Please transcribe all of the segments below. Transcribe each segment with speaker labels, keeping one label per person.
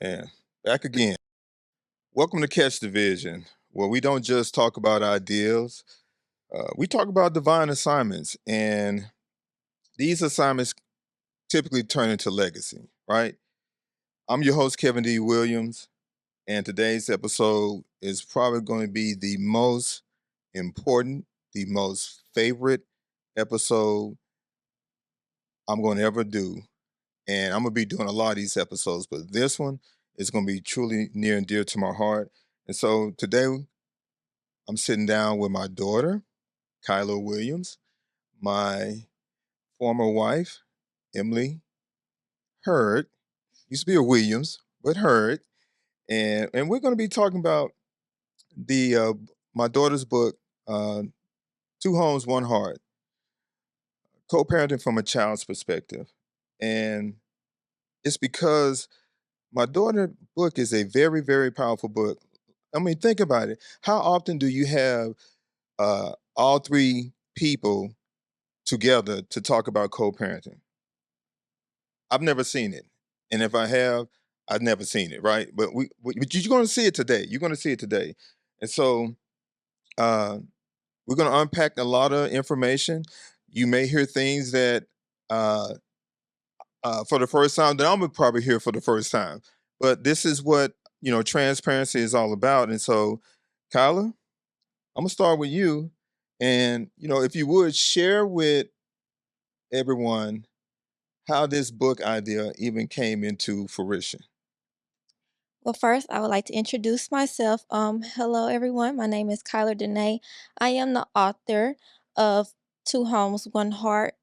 Speaker 1: Man, back again. Welcome to Catch the Vision, where we don't just talk about ideals, we talk about divine assignments. And these assignments typically turn into legacy, right? I'm your host, Kevin D. Williams, and today's episode is probably going to be the most important, the most favorite episode I'm going to ever do. And I'm going to be doing a lot of these episodes, but this one is going to be truly near and dear to my heart. And so today I'm sitting down with my daughter, Kylar Williams, my former wife, Emily Hurd, used to be a Williams, but Hurd, and we're going to be talking about the my daughter's book, uh, Two Homes, One Heart, co-parenting from a child's perspective, and it's because my daughter's book is a very, very powerful book. I mean, think about it. How often do you have all three people together to talk about co-parenting? I've never seen it, and if I have, I've never seen it. Right? But you're going to see it today. You're going to see it today, and so uh, we're going to unpack a lot of information. You may hear things that uh, for the first time that I'm gonna probably hear for the first time, but this is what transparency is all about. And so, Kyla, I'm gonna start with you, and if you would share with everyone how this book idea even came into fruition.
Speaker 2: Well, first, I would like to introduce myself. Hello, everyone. My name is Kylar Danae. I am the author of Two Homes, One Heart.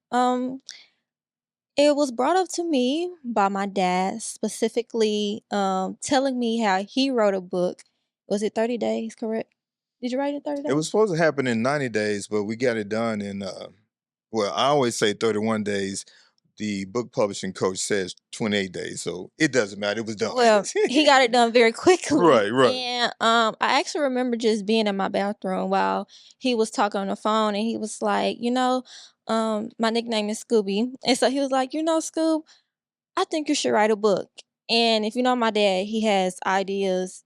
Speaker 2: It was brought up to me by my dad, specifically telling me how he wrote a book. Was it 30 days, correct? Did you write it 30
Speaker 1: It
Speaker 2: days?
Speaker 1: was supposed to happen in 90 days, but we got it done in well, I always say 31 days. The book publishing coach says 28 days, so it doesn't matter. It was done.
Speaker 2: Well, he got it done very quickly.
Speaker 1: Right, right.
Speaker 2: And I actually remember just being in my bathroom while he was talking on the phone, and he was like, my nickname is Scooby. And so he was like, Scoob, I think you should write a book. And if you know my dad, he has ideas,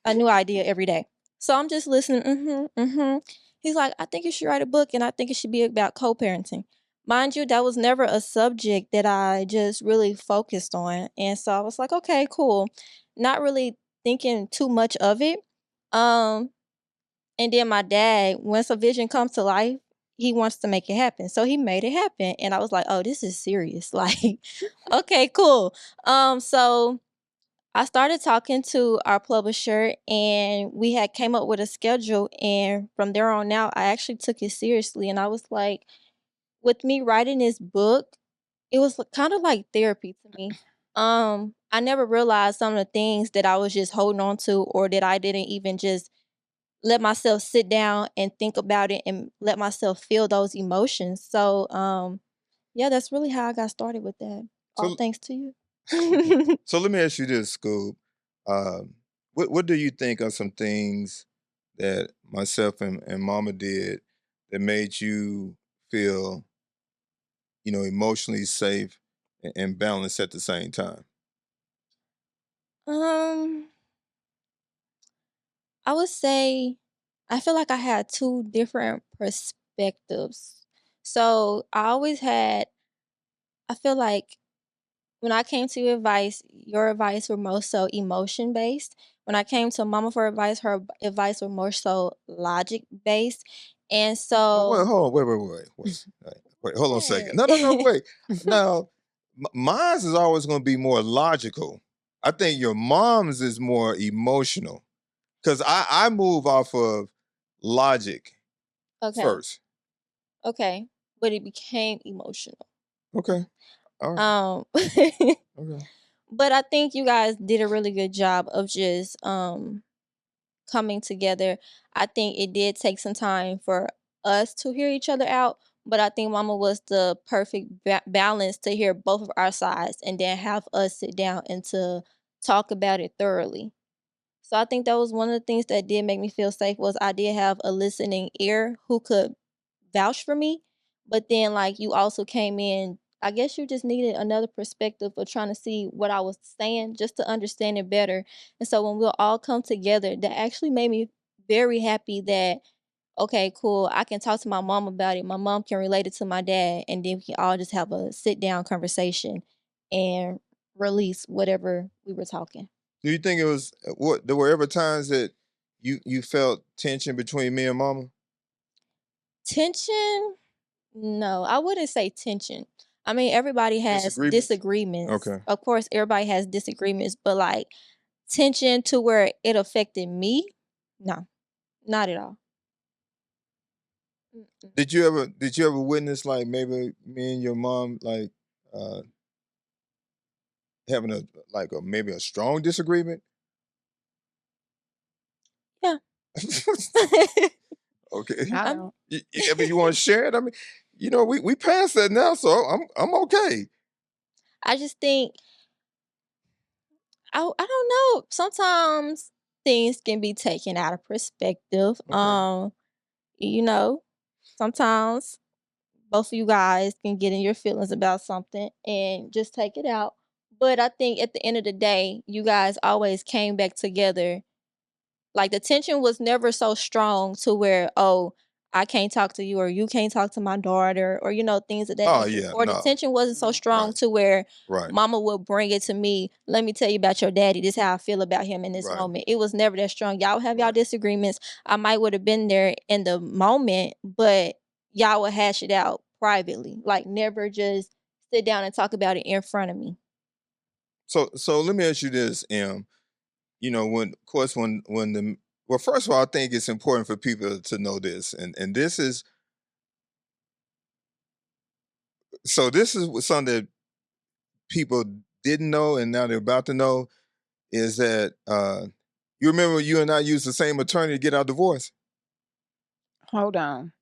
Speaker 2: a new idea every day. So I'm just listening. He's like, I think you should write a book, and I think it should be about co-parenting. Mind you, that was never a subject that I just really focused on. And so I was like, okay, cool. Not really thinking too much of it. Um, and then my dad, once a vision comes to life, he wants to make it happen. So he made it happen. And I was like, oh, this is serious. Like, okay, cool. So I started talking to our publisher, and we had came up with a schedule, and from there on out I actually took it seriously, and I was like, with me writing this book, it was kind of like therapy to me. I never realized some of the things that I was just holding on to, or that I didn't even just let myself sit down and think about it and let myself feel those emotions. So yeah, that's really how I got started with that. All
Speaker 1: So
Speaker 2: thanks to you.
Speaker 1: So let me ask you this, Scoob. What do you think are some things that myself and Mama did that made you feel, emotionally safe and balanced at the same time?
Speaker 2: um I would say I feel like I had two different perspectives. So I always had, I feel like when I came to your advice were more so emotion based. When I came to mama for advice, her advice were more so logic based. And
Speaker 1: Oh, wait,
Speaker 2: so,
Speaker 1: hold on, wait, hold on a second. No, no, no,
Speaker 2: yeah.
Speaker 1: wait. Now, mine's is always going to be more logical. I think your mom's is more emotional because I move off of logic
Speaker 2: Okay.
Speaker 1: first.
Speaker 2: Okay. But it became emotional.
Speaker 1: Okay, all right,
Speaker 2: Um
Speaker 1: okay.
Speaker 2: but I think you guys did a really good job of just coming together. I think it did take some time for us to hear each other out, but I think mama was the perfect balance to hear both of our sides and then have us sit down and to talk about it thoroughly. So I think that was one of the things that did make me feel safe was I did have a listening ear who could vouch for me, but then like you also came in I guess you just needed another perspective of trying to see what I was saying just to understand it better. And so when we'll all come together, that actually made me very happy that, okay, cool, I can talk to my mom about it. My mom can relate it to my dad, and then we can all just have a sit down conversation and release whatever we were talking.
Speaker 1: Do you think it was what there were ever times that you felt tension between me and mama?
Speaker 2: Tension? No, I wouldn't say tension. I mean, everybody has
Speaker 1: Disagreements?
Speaker 2: disagreements.
Speaker 1: Okay.
Speaker 2: Of course, everybody has disagreements, but like tension to where it affected me? No, not at all. Mm-mm.
Speaker 1: Did you ever witness like maybe me and your mom like uh having a like a maybe a strong disagreement?
Speaker 2: Yeah.
Speaker 1: Okay.
Speaker 3: I
Speaker 2: I'm
Speaker 3: don't.
Speaker 1: I mean, you want to share it? I mean, we passed that now, so I'm okay.
Speaker 2: I just think I don't know. Sometimes things can be taken out of perspective.
Speaker 1: Okay.
Speaker 2: You know, sometimes both of you guys can get in your feelings about something and just take it out. But I think at the end of the day, you guys always came back together. Like the tension was never so strong to where, oh, I can't talk to you or you can't talk to my daughter or things of that
Speaker 1: Oh
Speaker 2: nature.
Speaker 1: yeah,
Speaker 2: Or the
Speaker 1: no.
Speaker 2: tension wasn't so
Speaker 3: No.
Speaker 2: strong
Speaker 1: Right.
Speaker 2: to where
Speaker 1: Right.
Speaker 2: mama would bring it to me. Let me tell you about your daddy. This is how I feel about him in this
Speaker 1: Right.
Speaker 2: moment. It was never that strong. Y'all have y'all
Speaker 1: Right.
Speaker 2: disagreements. I might would have been there in the moment, but y'all would hash it out privately. Like never just sit down and talk about it in front of me.
Speaker 1: So let me ask you this, M. When of course when the well, first of all, I think it's important for people to know this, and this is something that people didn't know, and now they're about to know is that you remember you and I used the same attorney to get our divorce.
Speaker 3: Hold on.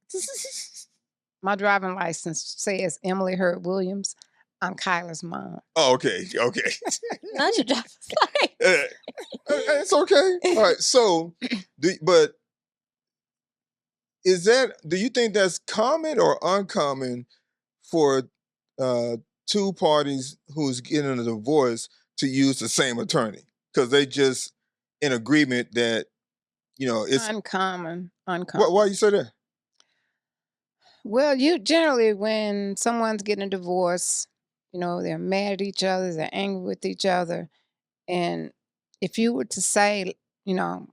Speaker 3: My driving license says Emily Hurd Williams. I'm Kylar's mom.
Speaker 1: Oh, okay, okay.
Speaker 2: Not your job.
Speaker 1: It's okay. All right. So, but do you think that's common or uncommon for uh, two parties who's getting a divorce to use the same attorney because they just in agreement that it's
Speaker 3: Uncommon.
Speaker 1: why you say that?
Speaker 3: Well, you generally, when someone's getting a divorce, they're mad at each other, they're angry with each other. And if you were to say, you know,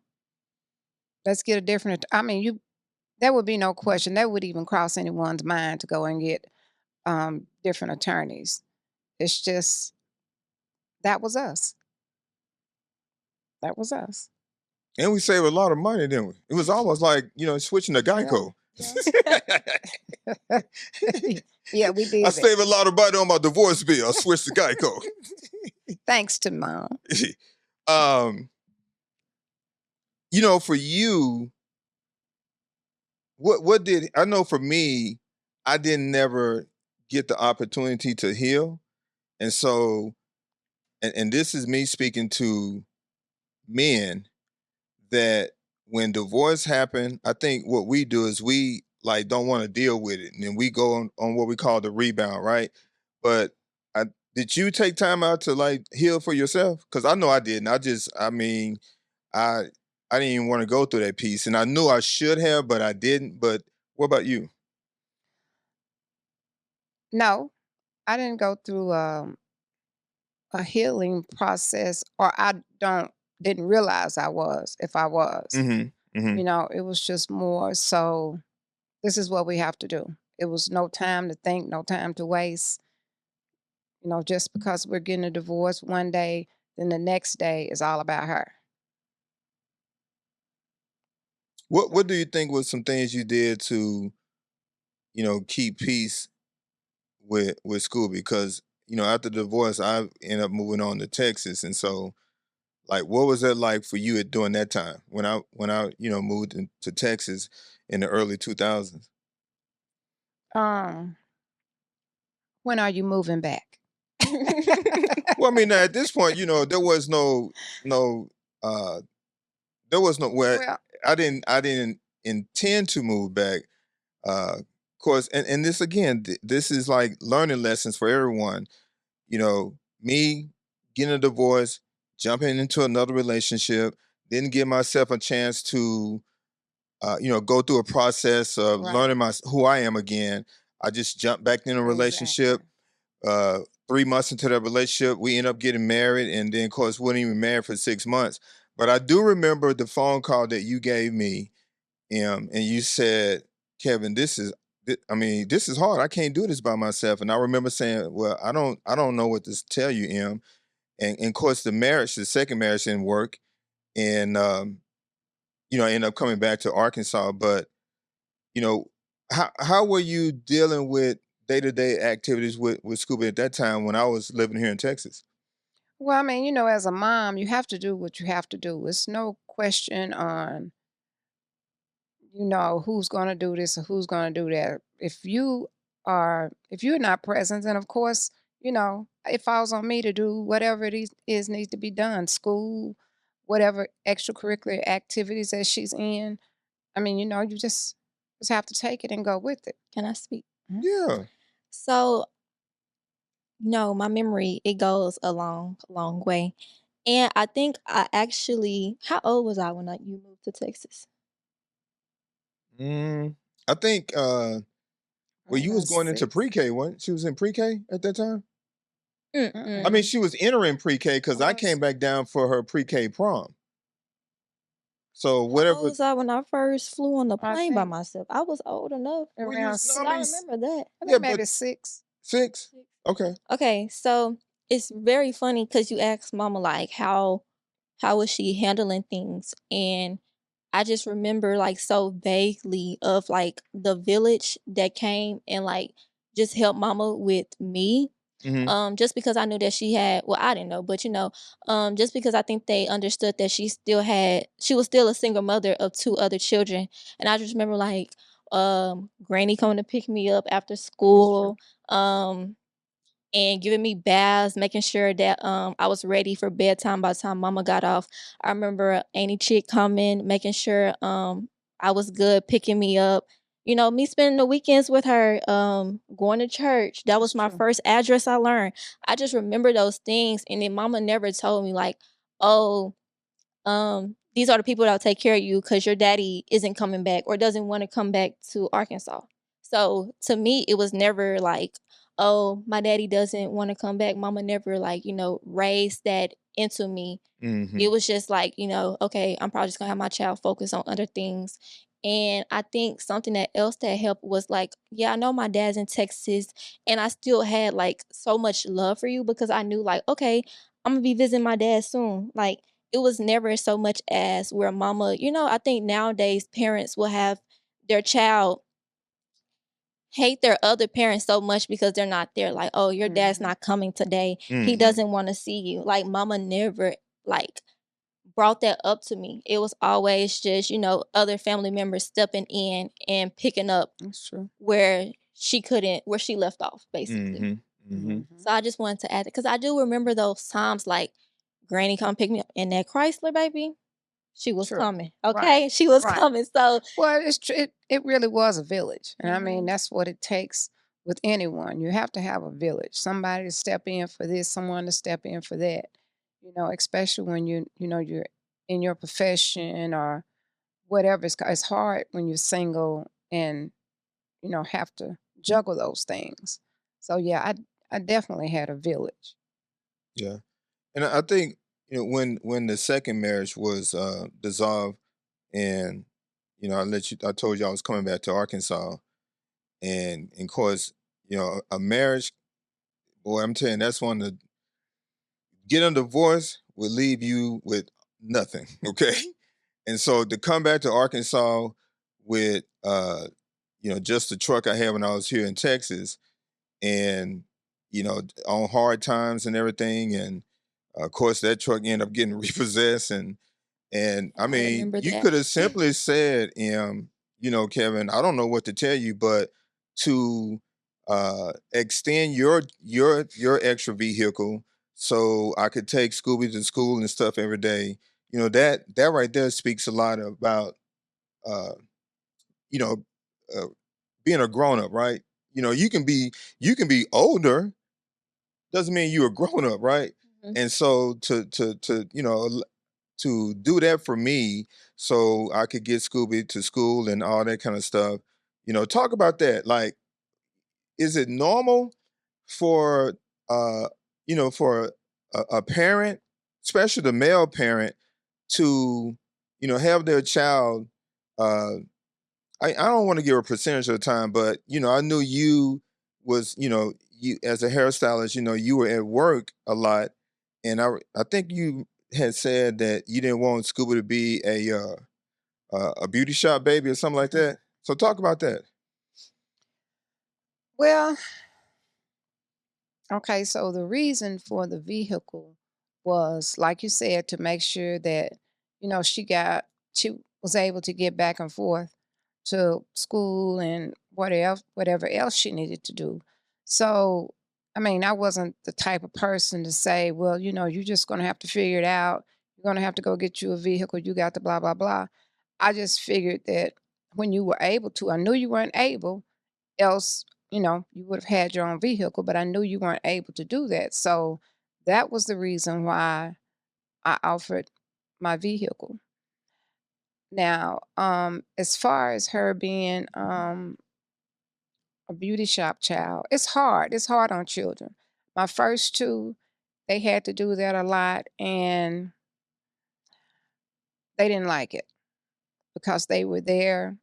Speaker 3: let's get a different, there would be no question. That would even cross anyone's mind to go and get different attorneys. It's just, that was us. That was us.
Speaker 1: And we saved a lot of money, didn't we? It was almost like switching to Geico.
Speaker 3: Yeah, we did.
Speaker 1: I saved a lot of money on my divorce bill. I switched to Geico.
Speaker 3: Thanks to Mom.
Speaker 1: For you, what did I know for me, I didn't never get the opportunity to heal. And so and this is me speaking to men that when divorce happen, I think what we do is we like don't want to deal with it, and then we go on what we call the rebound, right? But did you take time out to like heal for yourself? Because I know I didn't. I I didn't even want to go through that piece, and I knew I should have, but I didn't. But what about you?
Speaker 3: No, I didn't go through a healing process, or didn't realize I was, if I was.
Speaker 1: Mm-hmm. Mm-hmm.
Speaker 3: It was just more so, this is what we have to do. It was no time to think, no time to waste. Just because we're getting a divorce one day, then the next day is all about her.
Speaker 1: What do you think was some things you did to, keep peace with Scooby? Because, after the divorce, I ended up moving on to Texas. And so, like, what was that like for you during that time when I moved to Texas in the early 2000s?
Speaker 3: Um, when are you moving back?
Speaker 1: Well, I mean, at this point, there was no uh there was no well,
Speaker 3: Well,
Speaker 1: I didn't intend to move back. course, and this again, this is like learning lessons for everyone. You know, me getting a divorce, jumping into another relationship, didn't give myself a chance to, go through a process of
Speaker 3: Right.
Speaker 1: learning who I am again. I just jumped back in a relationship.
Speaker 3: Exactly.
Speaker 1: Uh, 3 months into that relationship, we ended up getting married, and then, of course, wasn't even married for 6 months. But I do remember the phone call that you gave me, and you said, "Kevin, this is hard. I can't do this by myself." And I remember saying, "Well, I don't know what to tell you, Em." And of course, the second marriage didn't work, and I ended up coming back to Arkansas. But you know, how were you dealing with day to day activities with Scuba at that time when I was living here in Texas?
Speaker 3: Well, I mean, as a mom, you have to do what you have to do. It's no question on, who's going to do this or who's going to do that. If you're not present, then of course, it falls on me to do whatever it is needs to be done. School, whatever extracurricular activities that she's in. I mean, you just have to take it and go with it.
Speaker 2: Can I speak?
Speaker 3: Mhm.
Speaker 1: Yeah.
Speaker 2: So, no, my memory, it goes a long, long way. And I think I actually, how old was I when you moved to Texas?
Speaker 1: Mm, I think well,
Speaker 3: Probably
Speaker 1: you was
Speaker 3: about
Speaker 1: going into
Speaker 3: 6.
Speaker 1: pre-K, wasn't she? Was in pre-K at that time? I mean,
Speaker 3: Mm-mm.
Speaker 2: Mm-mm.
Speaker 1: she was entering pre-K
Speaker 3: I
Speaker 1: because I
Speaker 3: was
Speaker 1: came back down for her pre-K prom. So
Speaker 2: How old
Speaker 1: whatever.
Speaker 2: was I when I first flew on the
Speaker 3: I
Speaker 2: plane by
Speaker 3: think
Speaker 2: myself? I was old enough,
Speaker 1: Well, you
Speaker 3: around
Speaker 1: was, no, I
Speaker 2: 'cause
Speaker 1: mean,
Speaker 2: I
Speaker 3: 6.
Speaker 2: remember that.
Speaker 3: I
Speaker 1: yeah,
Speaker 3: think
Speaker 1: but
Speaker 3: maybe 6.
Speaker 1: 6. Okay.
Speaker 2: Okay, so it's very funny because you asked mama like how was she handling things, and I just remember like so vaguely of like the village that came and like just helped mama with me.
Speaker 1: Hmm.
Speaker 2: Just because I knew that she had, well, I didn't know, but just because I think they understood that she was still a single mother of two other children. And I just remember like granny coming to pick me up after
Speaker 3: That's true.
Speaker 2: school. And giving me baths, making sure that I was ready for bedtime by the time mama got off. I remember Auntie Chick coming, making sure I was good, picking me up. Me spending the weekends with her, going to church. That
Speaker 3: That's
Speaker 2: was my
Speaker 3: true.
Speaker 2: first address I learned. I just remember those things. And then mama never told me like, oh, these are the people that'll take care of you because your daddy isn't coming back or doesn't want to come back to Arkansas. So to me, it was never like, oh, my daddy doesn't want to come back. Mama never like, raised that into me. It
Speaker 1: Hmm.
Speaker 2: was just like, okay, I'm probably just gonna have my child focus on other things. And I think something that else that helped was like, yeah, I know my dad's in Texas and I still had like so much love for you because I knew like, okay, I'm gonna be visiting my dad soon. Like it was never so much as where mama, I think nowadays parents will have their child hate their other parents so much because they're not there. Like, oh, your dad's
Speaker 3: Mhm.
Speaker 2: not coming today. He
Speaker 1: Hmm.
Speaker 2: doesn't want to see you. Like mama never like brought that up to me. It was always just, other family members stepping in and picking up
Speaker 3: That's true.
Speaker 2: where she left off, basically.
Speaker 1: Hmm. Hmm.
Speaker 2: So
Speaker 3: Mhm.
Speaker 2: I just wanted to add it because I do remember those times like Granny come pick me up in that Chrysler, baby. She was
Speaker 3: True.
Speaker 2: coming.
Speaker 3: Right.
Speaker 2: Okay. She was
Speaker 3: Right.
Speaker 2: coming. So
Speaker 3: Well, it's true. It really was a village, and I mean
Speaker 2: mhm.
Speaker 3: that's what it takes with anyone. You have to have a village, somebody to step in for this, someone to step in for that. Especially when you're in your profession or whatever. It's hard when you're single and have to juggle those things. So yeah, I definitely had a village.
Speaker 1: Yeah. And I think when the second marriage was dissolved, and I told you I was coming back to Arkansas, and of course, a marriage, boy, I'm telling you, that's one of the getting a divorce would leave you with nothing. Okay. And so to come back to Arkansas with just the truck I had when I was here in Texas, and on hard times and everything, and of course that truck ended up getting repossessed, and I
Speaker 2: I
Speaker 1: mean,
Speaker 2: remember
Speaker 1: you
Speaker 2: that.
Speaker 1: could have simply said, Kevin, I don't know what to tell you, but to extend your extra vehicle so I could take Scooby to school and stuff every day. That right there speaks a lot about uh, you know, uh, being a grown up, right? You know, you can be older, doesn't mean you're a grown up, right?
Speaker 2: Mhm.
Speaker 1: And so to do that for me, so I could get Scooby to school and all that kind of stuff. You know, talk about that. Like, is it normal for uh for a parent, especially the male parent, to have their child uh I don't want to give a percentage of the time, but I knew you was, you as a hairstylist, you were at work a lot, and I think you had said that you didn't want Scuba to be a beauty shop baby or something like
Speaker 3: Mhm.
Speaker 1: that. So talk about that.
Speaker 3: Well, okay, so the reason for the vehicle was, like you said, to make sure that, she was able to get back and forth to school and whatever else she needed to do. So, I mean, I wasn't the type of person to say, well, you're just gonna have to figure it out. You're gonna have to go get you a vehicle, you got to blah, blah, blah. I just figured that when you were able to, I knew you weren't able, else, you would have had your own vehicle, but I knew you weren't able to do that. So that was the reason why I offered my vehicle. Now, as far as her being a beauty shop child, it's hard. It's hard on children. My first two, they had to do that a lot and they didn't like it because they were there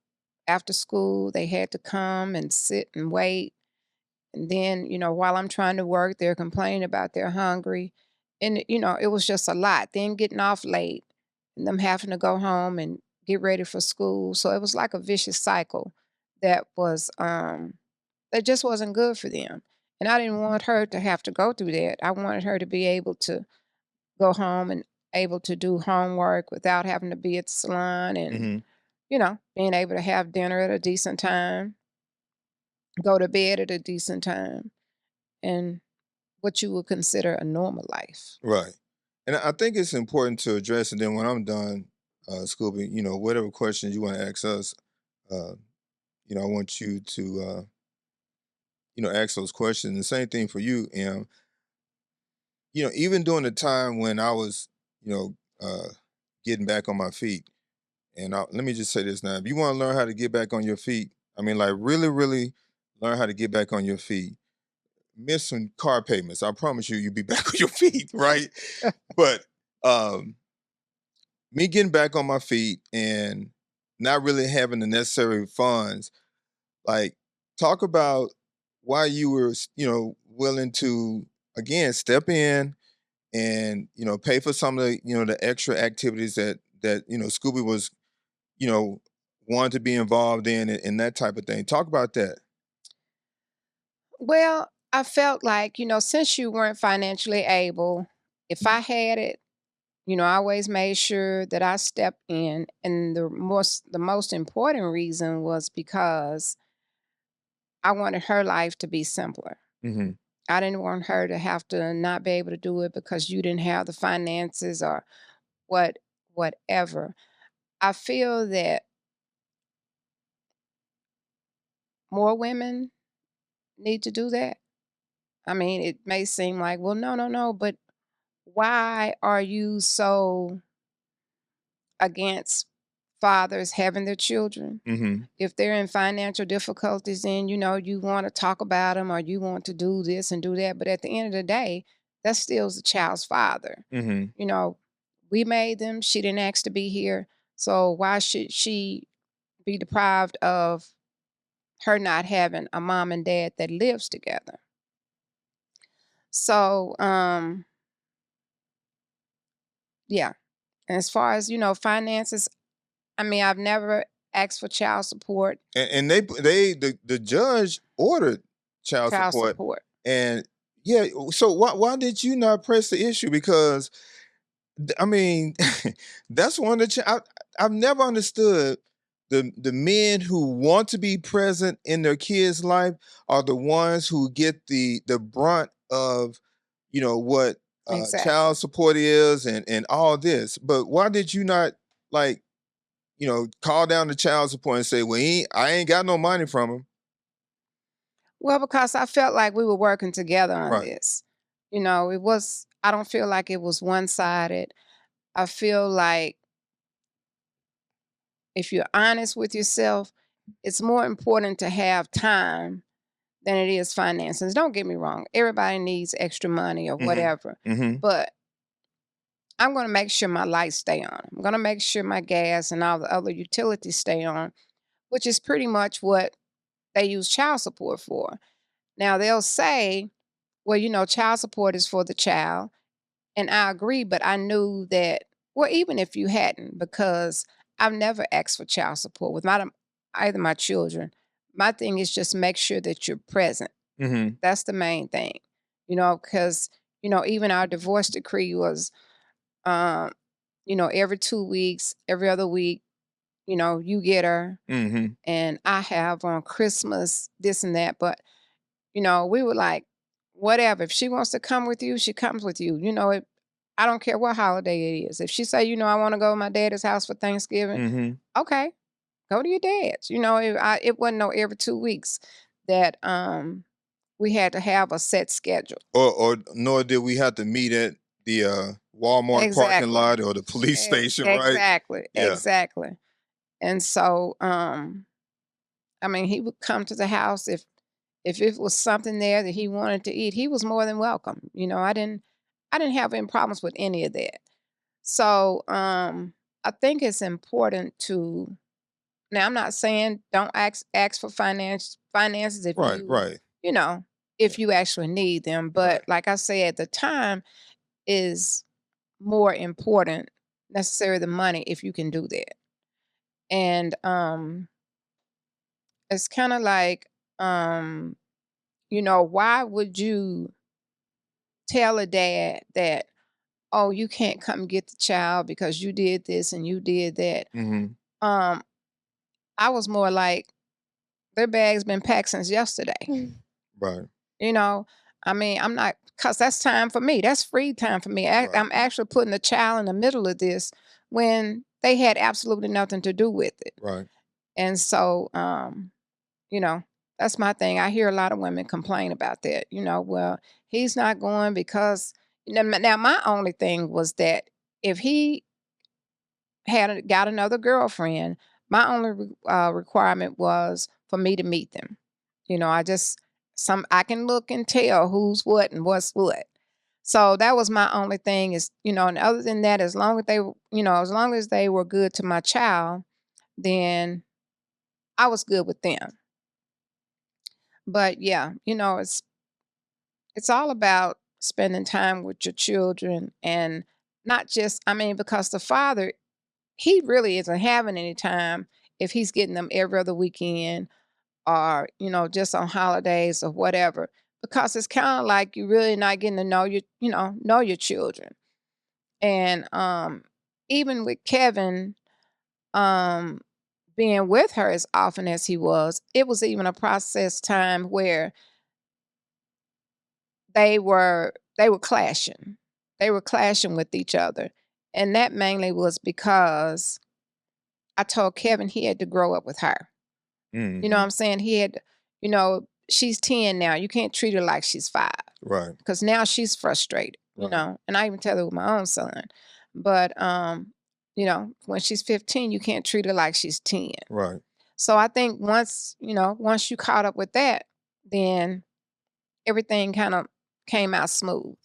Speaker 3: after school. They had to come and sit and wait. And then, while I'm trying to work, they're complaining about they're hungry. And, it was just a lot. Then getting off late and them having to go home and get ready for school. So it was like a vicious cycle that was that just wasn't good for them. And I didn't want her to have to go through that. I wanted her to be able to go home and able to do homework without having to be at the salon and,
Speaker 1: Hmm.
Speaker 3: being able to have dinner at a decent time, go to bed at a decent time, and what you would consider a normal life.
Speaker 1: Right. And I think it's important to address, and then when I'm done, Scooby, whatever questions you want to ask us, uh, I want you to ask those questions. The same thing for you, Em. Even during the time when I was, getting back on my feet, and let me just say this now: if you want to learn how to get back on your feet, I mean, like really, really learn how to get back on your feet. Miss some car payments. I promise you, you'll be back on your feet, right? But me getting back on my feet and not really having the necessary funds, like talk about why you were, willing to again step in and pay for some of the the extra activities that Scooby was you know wanted to be involved in and that type of thing. Talk about that.
Speaker 3: Well, I felt like, since you weren't financially able, if I had it, I always made sure that I stepped in. And the most important reason was because I wanted her life to be simpler.
Speaker 1: Hmm.
Speaker 3: I didn't want her to have to not be able to do it because you didn't have the finances or what whatever. I feel that more women need to do that. I mean, it may seem like, well, no, no, no, but why are you so against fathers having their children?
Speaker 1: Hmm.
Speaker 3: If they're in financial difficulties, then you want to talk about them or you want to do this and do that. But at the end of the day, that still the child's father.
Speaker 1: Hmm.
Speaker 3: You know, we made them. She didn't ask to be here. So why should she be deprived of her not having a mom and dad that lives together? So yeah. And as far as, finances, I mean, I've never asked for child support.
Speaker 1: And the judge ordered child
Speaker 3: Child
Speaker 1: support,
Speaker 3: support.
Speaker 1: and yeah. So why did you not press the issue? Because I mean, that's one of the I've never understood the men who want to be present in their kids' life are the ones who get the brunt of what
Speaker 3: Exactly.
Speaker 1: child support is and all this. But why did you not like call down the child support and say, well, I ain't got no money from him.
Speaker 3: Well, because I felt like we were working together on
Speaker 1: Right.
Speaker 3: this. You know, I don't feel like it was one-sided. I feel like if you're honest with yourself, it's more important to have time than it is finances. Don't get me wrong. Everybody needs extra money or
Speaker 1: Mhm.
Speaker 3: whatever.
Speaker 1: Mhm.
Speaker 3: But I'm going to make sure my lights stay on. I'm going to make sure my gas and all the other utilities stay on, which is pretty much what they use child support for. Now, they'll say, well, you know, child support is for the child. And I agree, but I knew that, well, even if you hadn't, because I've never asked for child support with either my children. My thing is just make sure that you're present.
Speaker 1: Mhm.
Speaker 3: That's the main thing, you know, because, you know, even our divorce decree was, um, you know, every 2 weeks, every other week, you know, you get her
Speaker 1: Mhm.
Speaker 3: and I have on Christmas, this and that. But, you know, we were like, whatever. If she wants to come with you, she comes with you. You know, I don't care what holiday it is. If she say, you know, I want to go to my dad's house for Thanksgiving,
Speaker 1: Mhm.
Speaker 3: okay, go to your dad's. You know, it wasn't no every 2 weeks that we had to have a set schedule.
Speaker 1: Or nor did we have to meet at the Walmart parking
Speaker 3: Exactly.
Speaker 1: lot or the police station, right?
Speaker 3: Exactly.
Speaker 1: Yeah.
Speaker 3: Exactly. And so, I mean, he would come to the house if it was something there that he wanted to eat, he was more than welcome. You know, I didn't have any problems with any of that. So, I think it's important to now I'm not saying don't ask for finances if
Speaker 1: Right, right,
Speaker 3: you know, if you actually need them,
Speaker 1: right.
Speaker 3: but like I said, the time is more important necessary than money if you can do that. And it's kind of like um you know, why would you tell a dad that, oh, you can't come get the child because you did this and you did that?
Speaker 1: Mhm.
Speaker 3: Um, I was more like, their bag's been packed since yesterday.
Speaker 1: Right,
Speaker 3: You know, I mean, I'm not, because that's time for me. That's free time for me.
Speaker 1: right,
Speaker 3: I'm actually putting the child in the middle of this when they had absolutely nothing to do with it.
Speaker 1: right.
Speaker 3: And so, you know, that's my thing. I hear a lot of women complain about that. You know, well, he's not going because now my only thing was that if he got another girlfriend, my only requirement was for me to meet them. You know, I can look and tell who's what and what's what. So that was my only thing is, you know, and other than that, as long as as long as they were good to my child, then I was good with them. But yeah, you know, it's all about spending time with your children and not just, I mean, because the father, he really isn't having any time if he's getting them every other weekend or, you know, just on holidays or whatever. Because it's kind of like you're really not getting to know your children. And even with Kevin, um, being with her as often as he was, it was even a process time where they were clashing. They were clashing with each other. And that mainly was because I told Kevin he had to grow up with her. You know what
Speaker 1: Mhm.
Speaker 3: I'm saying? She's 10 now. You can't treat her like she's 5
Speaker 1: Right,
Speaker 3: because now she's frustrated,
Speaker 1: right,
Speaker 3: and I even tell her with my own son. But when she's 15, you can't treat her like she's 10.
Speaker 1: right.
Speaker 3: So I think once you caught up with that, then everything kind of came out smooth.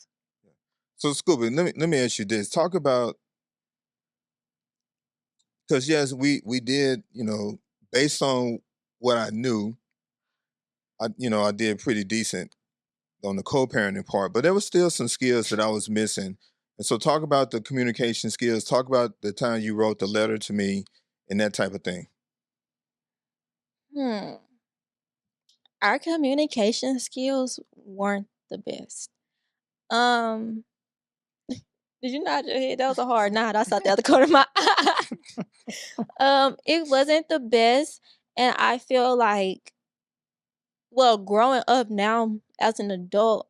Speaker 1: So, Scooby, let me ask you this. Talk about, because yes, we did, based on what I knew, I did pretty decent on the co-parenting part, but there was still some skills that I was missing. And so, talk about the communication skills. Talk about the time you wrote the letter to me and that type of thing.
Speaker 2: Hmm. Our communication skills weren't the best. Um, did you nod your head? That was a hard nod. I saw the other corner of my eye. It wasn't the best, and I feel like, well, growing up now as an adult,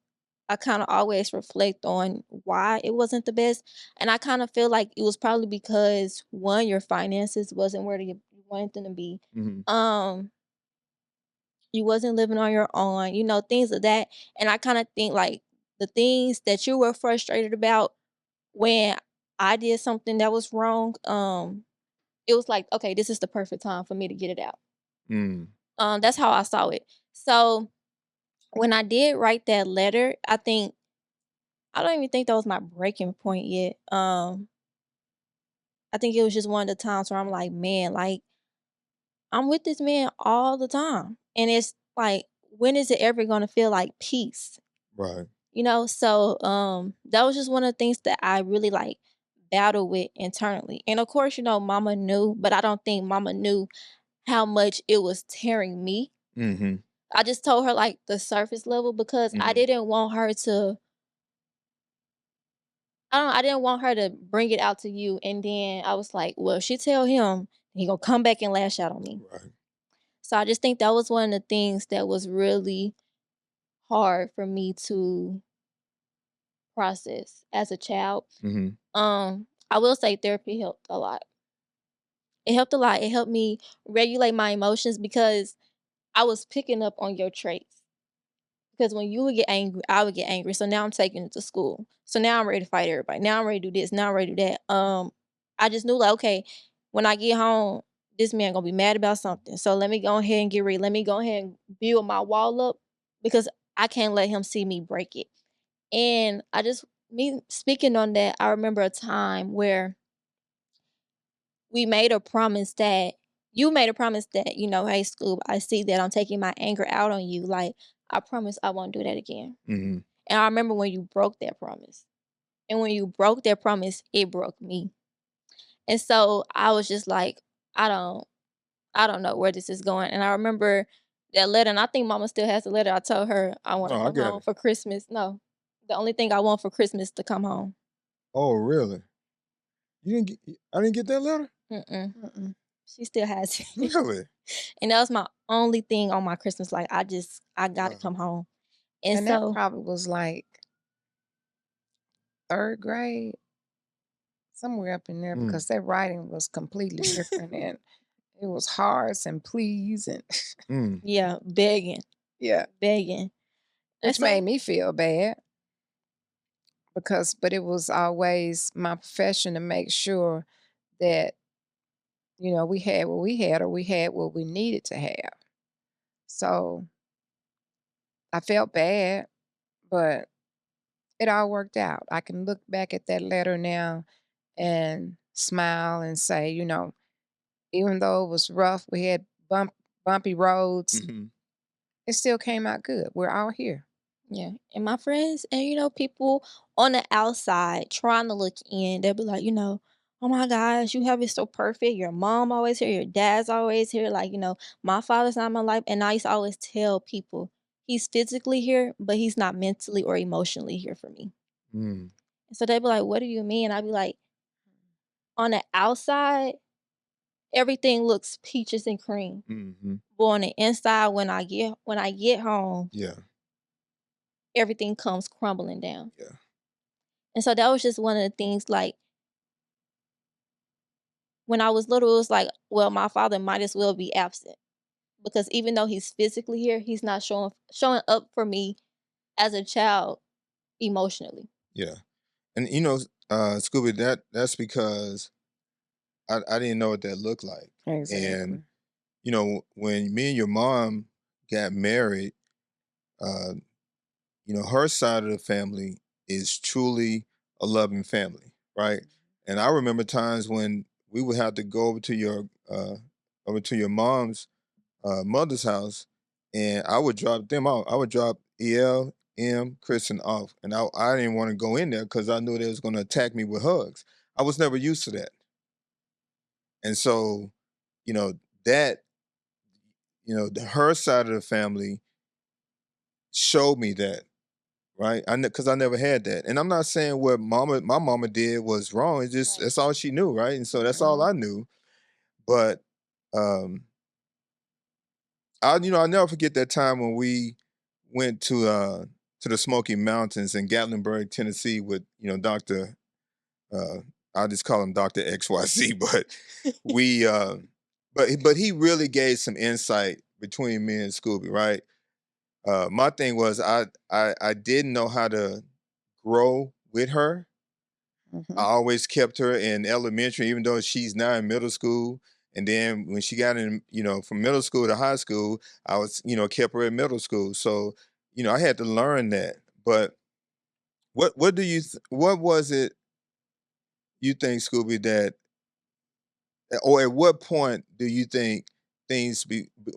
Speaker 2: I kind of always reflect on why it wasn't the best, and I kind of feel like it was probably because one, your finances wasn't where you wanted them to be.
Speaker 1: Mhm.
Speaker 2: Um, You wasn't living on your own, you know, things of that. And I kind of think like the things that you were frustrated about when I did something that was wrong, it was like, okay, this is the perfect time for me to get it out.
Speaker 1: Mm.
Speaker 2: That's how I saw it. So when I did write that letter, I don't even think that was my breaking point yet. I think it was just one of the times where I'm like, man, like I'm with this man all the time. And it's like, when is it ever gonna feel like peace?
Speaker 1: Right.
Speaker 2: You know? So that was just one of the things that I really like battled with internally. And of course, you know, mama knew, but I don't think mama knew how much it was tearing me.
Speaker 1: Mm-hmm.
Speaker 2: I just told her like the surface level because I
Speaker 1: Mm-hmm.
Speaker 2: didn't want her to I didn't want her to bring it out to you and then I was like, well, if she tell him, he gonna come back and lash out on me.
Speaker 1: Right.
Speaker 2: So I just think that was one of the things that was really hard for me to process as a child.
Speaker 1: Mm-hmm.
Speaker 2: I will say therapy helped a lot. It helped a lot. It helped me regulate my emotions because I was picking up on your traits. Because when you would get angry, I would get angry. So now I'm taking it to school. So now I'm ready to fight everybody. Now I'm ready to do this. Now I'm ready to do that. I just knew like, okay, when I get home, this man gonna be mad about something. So let me go ahead and get ready. Let me go ahead and build my wall up because I can't let him see me break it. And me speaking on that, I remember a time where we made a promise that you made a promise that, you know, hey, Scoob, I see that I'm taking my anger out on you. Like, I promise I won't do that again.
Speaker 1: Mm-hmm.
Speaker 2: And I remember when you broke that promise. And when you broke that promise, it broke me. And so I was just like, I don't, I don't know where this is going. And I remember that letter, and I think Mama still has the letter. I told her I want to
Speaker 1: No, I
Speaker 2: come
Speaker 1: got
Speaker 2: home
Speaker 1: it.
Speaker 2: for Christmas. No, the only thing I want for Christmas is to come home.
Speaker 1: Oh, really? You didn't get? I didn't get that letter.
Speaker 2: Mm-mm.
Speaker 3: Mm-mm.
Speaker 2: She still has it.
Speaker 1: Really?
Speaker 2: And that was my only thing on my Christmas. Like I got to
Speaker 1: Wow.
Speaker 2: come home. And
Speaker 3: And that
Speaker 2: so,
Speaker 3: probably was like 3rd grade, somewhere up in there,
Speaker 1: Mm.
Speaker 3: because that writing was completely different and it was hearts and please and
Speaker 1: Mm.
Speaker 2: yeah, begging,
Speaker 3: yeah,
Speaker 2: begging. And
Speaker 3: which made
Speaker 2: so,
Speaker 3: me feel bad but it was always my profession to make sure that, you know, we had what we had or we had what we needed to have. So I felt bad, but it all worked out. I can look back at that letter now and smile and say, you know, even though it was rough, we had bumpy roads,
Speaker 1: Mm-hmm.
Speaker 3: it still came out good. We're all here.
Speaker 2: yeah. And my friends and, you know, people on the outside trying to look in, they'll be like, you know, oh my gosh, you have it so perfect. Your mom always here, your dad's always here. Like, you know, my father's not in my life. And I used to always tell people he's physically here, but he's not mentally or emotionally here for me.
Speaker 1: Mm.
Speaker 2: So they'd be like, what do you mean? I'd be like, on the outside, everything looks peaches and cream.
Speaker 1: Mm-hmm.
Speaker 2: But on the inside, when I get home,
Speaker 1: Yeah.
Speaker 2: everything comes crumbling down.
Speaker 1: Yeah.
Speaker 2: And so that was just one of the things, like, when I was little, it was like, well, my father might as well be absent. Because even though he's physically here, he's not showing up for me as a child emotionally.
Speaker 1: Yeah. And you know, Scooby, that's because I didn't know what that looked like. And
Speaker 3: Exactly.
Speaker 1: you know, when me and your mom got married, uh, you know, her side of the family is truly a loving family, right? And I remember times when we would have to go over to your mom's mother's house, and I would drop them off. I would drop Kristen off, and I didn't want to go in there because I knew they was going to attack me with hugs. I was never used to that, and so you know that her side of the family showed me that, right? Because I never had that, and I'm not saying what my mama did was wrong. It's just
Speaker 2: Right.
Speaker 1: that's all she knew, right? And so that's all
Speaker 3: Mhm.
Speaker 1: I knew. But um, I'll never forget that time when we went to the Smoky Mountains in Gatlinburg, Tennessee, with Doctor. I'll just call him Doctor XYZ, but we but he really gave some insight between me and Scooby, right? My thing was I didn't know how to grow with her. I always kept her in elementary, even though she's now in middle school. And then when she got in, from middle school to high school, I was, kept her in middle school. So, I had to learn that. But what do you what was it you think, Scooby, that or at what point do you think things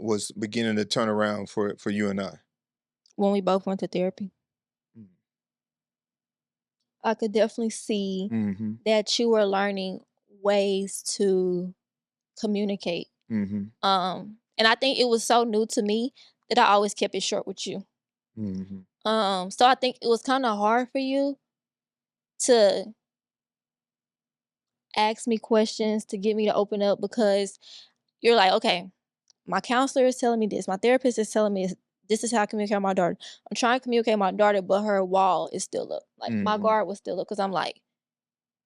Speaker 1: was beginning to turn around for you and I?
Speaker 2: When we both went to therapy,
Speaker 1: Mm.
Speaker 2: I could definitely see
Speaker 1: Mm-hmm.
Speaker 2: that you were learning ways to communicate.
Speaker 1: Mm-hmm.
Speaker 2: And I think it was so new to me that I always kept it short with you.
Speaker 1: Mm-hmm.
Speaker 2: So I think it was kind of hard for you to ask me questions, to get me to open up, because you're like, okay, my counselor is telling me this, my therapist is telling me this is how I communicate with my daughter. I'm trying to communicate with my daughter, but her wall is still up. Like my
Speaker 1: Mm-hmm.
Speaker 2: guard was still up because I'm like,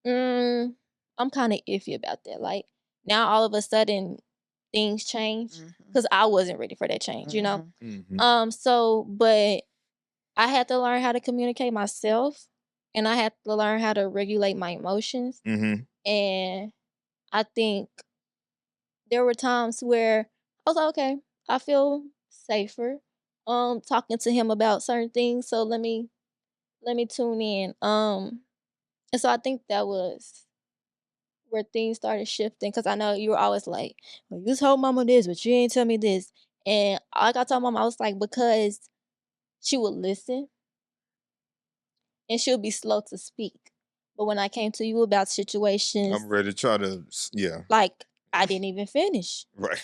Speaker 2: I'm kind of iffy about that. Like now all of a sudden things change because I wasn't ready for that change, you know?
Speaker 1: Mm-hmm.
Speaker 2: But I had to learn how to communicate myself, and I had to learn how to regulate my emotions.
Speaker 1: Mm-hmm.
Speaker 2: And I think there were times where I was like, okay, I feel safer talking to him about certain things. So let me tune in. And so I think that was where things started shifting, because I know you were always like, well, you told mama this, but you ain't tell me this. And like I told mama, I was like, because she would listen and she would be slow to speak. But when I came to you about situations,
Speaker 1: I'm ready to try to, yeah.
Speaker 2: like I didn't even finish.
Speaker 1: Right.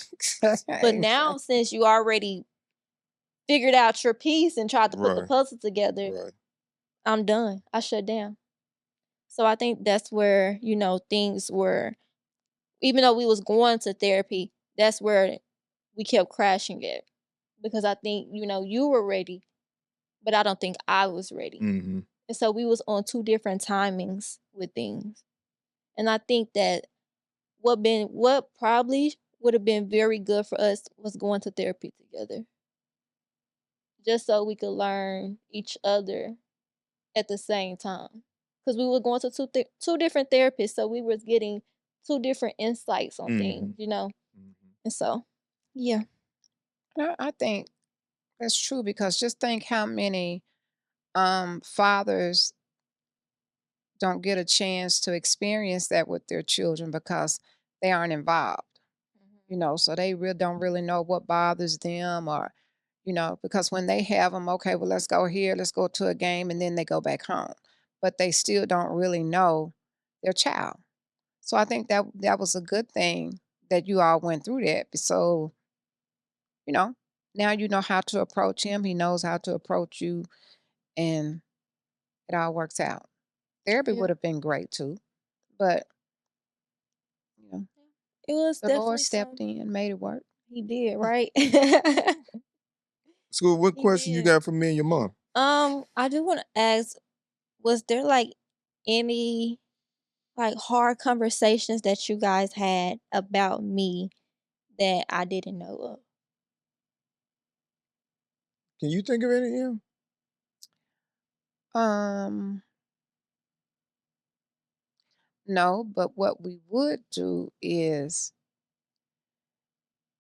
Speaker 2: But now, since you already figured out your piece and tried to put the
Speaker 1: Right.
Speaker 2: puzzle together,
Speaker 1: Right.
Speaker 2: I'm done. I shut down. So I think that's where, things were, even though we was going to therapy, that's where we kept crashing at. Because I think, you were ready, but I don't think I was ready.
Speaker 1: Mm-hmm.
Speaker 2: And so we was on two different timings with things. And I think that what probably would have been very good for us was going to therapy together. Just so we could learn each other at the same time. Because we were going to two different therapists, so we was getting two different insights on things, And so, yeah.
Speaker 3: I think that's true, because just think how many fathers don't get a chance to experience that with their children because they aren't involved. So they don't really know what bothers them, or because when they have them, okay, well, let's go here, let's go to a game, and then they go back home, but they still don't really know their child. So I think that was a good thing that you all went through that. So you know now you know how to approach him, he knows how to approach you, and it all works out. Therapy
Speaker 2: Yeah.
Speaker 3: would have been great too, but you know
Speaker 2: It was
Speaker 3: the Lord
Speaker 2: definitely
Speaker 3: stepped
Speaker 2: something.
Speaker 3: in and made it work.
Speaker 2: He did, right?
Speaker 1: School, what
Speaker 2: He
Speaker 1: question you
Speaker 2: did.
Speaker 1: got for me and your mom?
Speaker 2: I do want to ask, was there like any like hard conversations that you guys had about me that I didn't know of?
Speaker 1: Can you think of any? Yeah.
Speaker 3: um no, but what we would do is,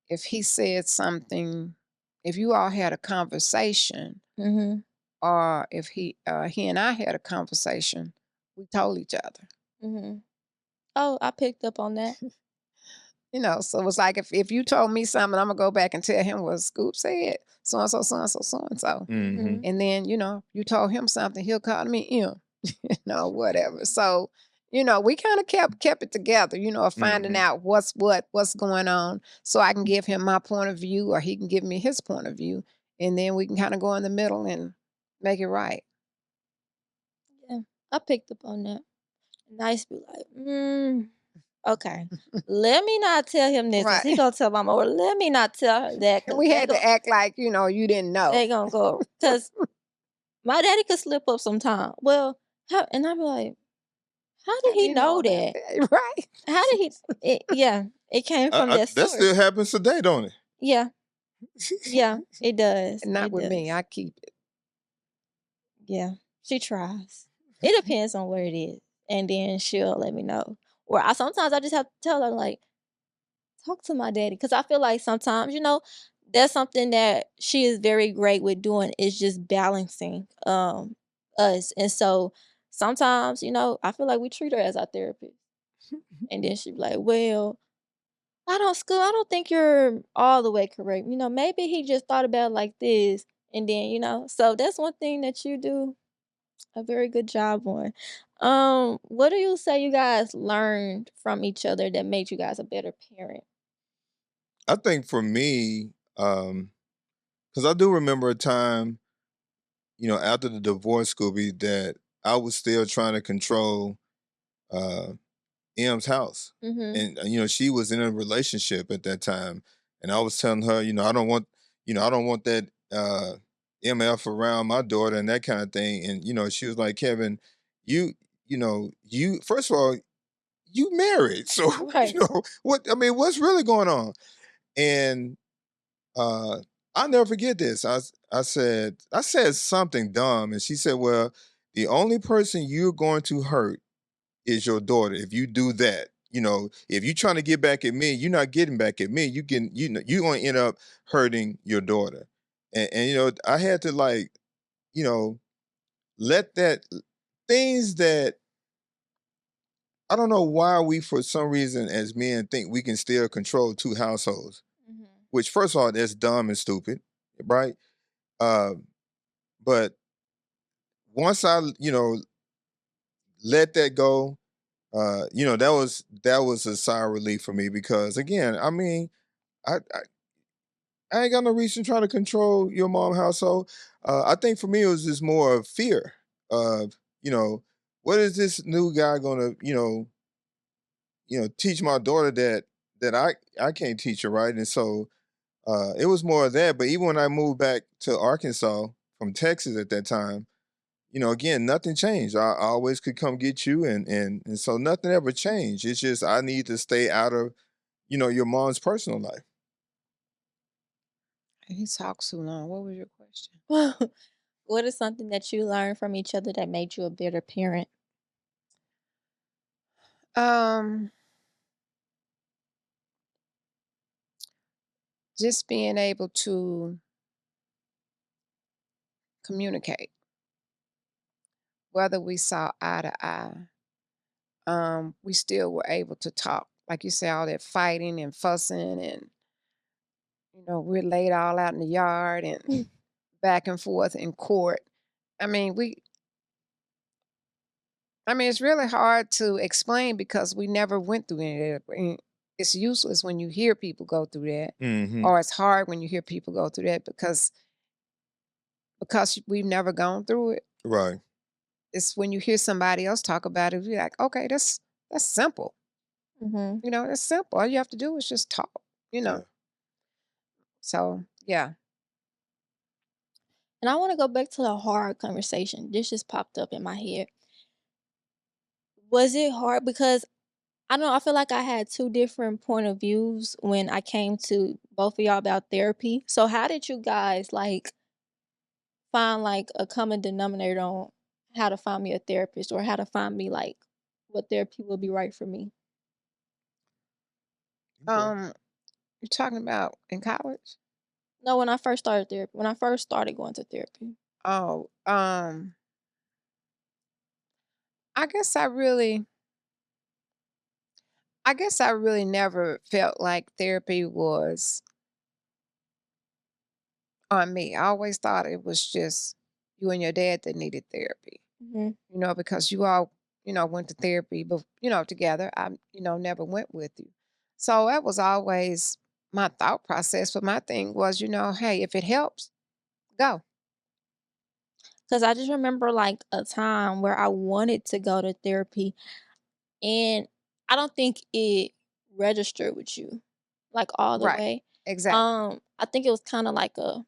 Speaker 3: if he said something, if you all had a conversation,
Speaker 2: Mm-hmm.
Speaker 3: or if he and I had a conversation, we told each other.
Speaker 2: Mm-hmm. Oh, I picked up on that.
Speaker 3: So it's like, if you told me something, I'm gonna go back and tell him what Scoop said, so and so, so and so, so and so.
Speaker 1: Mm-hmm.
Speaker 3: And then, you told him something, he'll call me whatever. So, we kind of kept it together, of finding out what's going on, so I can give him my point of view, or he can give me his point of view, and then we can kind of go in the middle and make it right.
Speaker 2: Yeah, I picked up on that. And I used to be like, okay, let me not tell him this, because he
Speaker 3: Right.
Speaker 2: gonna tell mama, or let me not tell her that,
Speaker 3: And
Speaker 2: because
Speaker 3: we had to act like, you didn't know.
Speaker 2: they gonna go, because my daddy could slip up sometime. Well, and I'd be like, how did he know that?
Speaker 3: Right.
Speaker 2: How did he? It came from that
Speaker 1: That
Speaker 2: source.
Speaker 1: still happens today, don't it?
Speaker 2: Yeah. Yeah, it does.
Speaker 3: And not
Speaker 2: It
Speaker 3: with me.
Speaker 2: does.
Speaker 3: I keep it.
Speaker 2: Yeah, she tries. It depends on where it is, and then she'll let me know. Or sometimes I just have to tell her like, talk to my daddy, because I feel like sometimes, that's something that she is very great with doing, is just balancing us. And so sometimes, I feel like we treat her as our therapist. And then she be like, well, I don't think you're all the way correct. Maybe he just thought about it like this. And then, so that's one thing that you do a very good job on. What do you say you guys learned from each other that made you guys a better parent?
Speaker 1: I think for me, because I do remember a time, after the divorce, Scooby, that I was still trying to control uh, M's house.
Speaker 2: Mhm.
Speaker 1: And she was in a relationship at that time. And I was telling her, I don't want that MF around my daughter and that kind of thing. And she was like, Kevin, you you first of all, you married. So,
Speaker 2: Right.
Speaker 1: what's really going on? And uh I'll never forget this. I said something dumb, and she said, well, the only person you're going to hurt is your daughter if you do that. If you're trying to get back at me, you're not getting back at me. You're going to end up hurting your daughter. And I had to, like, you know, let that things that I don't know why we, for some reason, as men, think we can still control two households.
Speaker 2: Mhm.
Speaker 1: Which, first of all, that's dumb and stupid, right? Uh, but once I, let that go, that was a sigh of relief for me, because again, I ain't got no reason trying to control your mom household. I think for me it was just more of fear of, what is this new guy gonna, teach my daughter that I can't teach her, right? And so it was more of that. But even when I moved back to Arkansas from Texas at that time, again, nothing changed. I always could come get you, and so nothing ever changed. It's just I need to stay out of, your mom's personal life.
Speaker 3: He talks too long. What was your question?
Speaker 2: What is something that you learned from each other that made you a better parent?
Speaker 3: Um, just being able to communicate, whether we saw eye to eye, we still were able to talk. Like you say, all that fighting and fussing, and we're laid all out in the yard and back and forth in court. I mean, we it's really hard to explain because we never went through any of that. It's useless when you hear people go through that,
Speaker 1: Hmm.
Speaker 3: or it's hard when you hear people go through that because we've never gone through it.
Speaker 1: Right.
Speaker 3: It's when you hear somebody else talk about it, you're like, okay, that's simple.
Speaker 2: Mhm.
Speaker 3: It's simple. All you have to do is just talk. You
Speaker 1: Yeah.
Speaker 3: know. So yeah.
Speaker 2: And I want to go back to the hard conversation. This just popped up in my head. Was it hard? Because I don't know, I feel like I had two different point of views when I came to both of y'all about therapy. So how did you guys like find like a common denominator on how to find me a therapist, or how to find me like what therapy would be right for me?
Speaker 1: Okay.
Speaker 3: Um, you're talking about in college?
Speaker 2: No, when I first started therapy, when I first started going to therapy.
Speaker 3: Oh, I guess I really never felt like therapy was on me. I always thought it was just you and your dad that needed therapy.
Speaker 2: Mhm.
Speaker 3: Because you all, went to therapy, but together. I, never went with you. So that was always my thought process. But my thing was, hey, if it helps, go.
Speaker 2: Cause I just remember like a time where I wanted to go to therapy, and I don't think it registered with you like all the
Speaker 3: Right.
Speaker 2: way.
Speaker 3: Exactly.
Speaker 2: I think it was kind of like a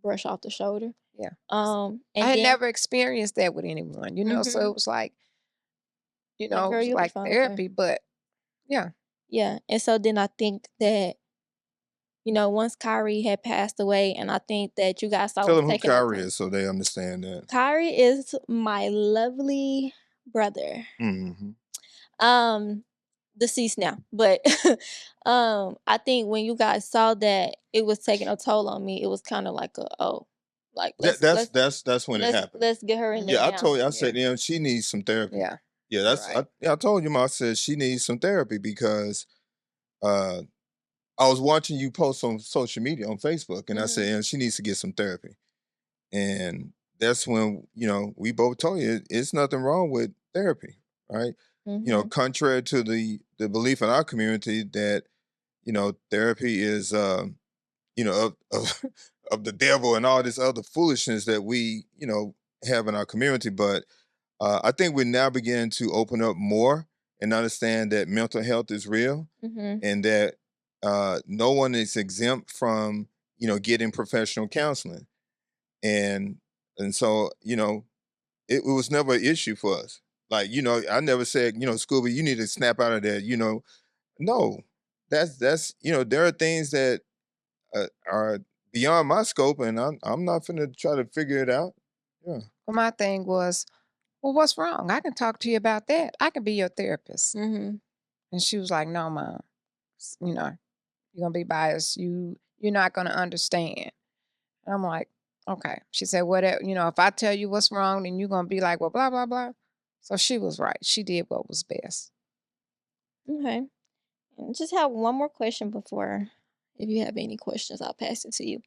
Speaker 2: brush off the shoulder.
Speaker 3: Yeah. I
Speaker 2: And
Speaker 3: had
Speaker 2: then
Speaker 3: never experienced that with anyone, so
Speaker 2: mhm,
Speaker 3: it was like,
Speaker 2: like
Speaker 3: it
Speaker 2: girl,
Speaker 3: was
Speaker 2: you'll be
Speaker 3: like
Speaker 2: fine, okay.
Speaker 3: therapy, but yeah.
Speaker 2: Yeah. And so then I think that once Kyrie had passed away, and I think that you guys thought
Speaker 1: Tell
Speaker 2: was
Speaker 1: them who
Speaker 2: taking up
Speaker 1: Kyrie
Speaker 2: time.
Speaker 1: is so they understand that.
Speaker 2: Kyrie is my lovely brother.
Speaker 1: Mm-hmm.
Speaker 2: Deceased now, but I think when you guys saw that it was taking a toll on me, it was kind of like like
Speaker 1: That's when it happened.
Speaker 2: let's get her in there
Speaker 1: Yeah, I
Speaker 2: now.
Speaker 1: told you. I
Speaker 3: Yeah.
Speaker 1: said, she needs some therapy.
Speaker 3: Yeah.
Speaker 1: Yeah,
Speaker 3: Right.
Speaker 1: I told you, I said she needs some therapy because uh, I was watching you post on social media on Facebook, and I said, she needs to get some therapy. And that's when we both told you it's nothing wrong with therapy, right? Contrary to the belief in our community that therapy is of the devil and all this other foolishness that we have in our community, but I think we're now beginning to open up more and understand that mental health is real and that no one is exempt from getting professional counseling, and so it was never an issue for us. Like I never said Scooby, you need to snap out of that. No, that's there are things that are beyond my scope, and I'm not finna try to figure it out. Yeah.
Speaker 3: Well, my thing was, well, what's wrong? I can talk to you about that. I can be your therapist. And she was like, no, Mom, you're gonna be biased. You're not gonna understand. And I'm like, okay. She said, whatever, if I tell you what's wrong, then you're gonna be like, well, blah, blah, blah. So she was right. She did what was best.
Speaker 2: Okay. And just have one more question before, if you have any questions, I'll pass it to you.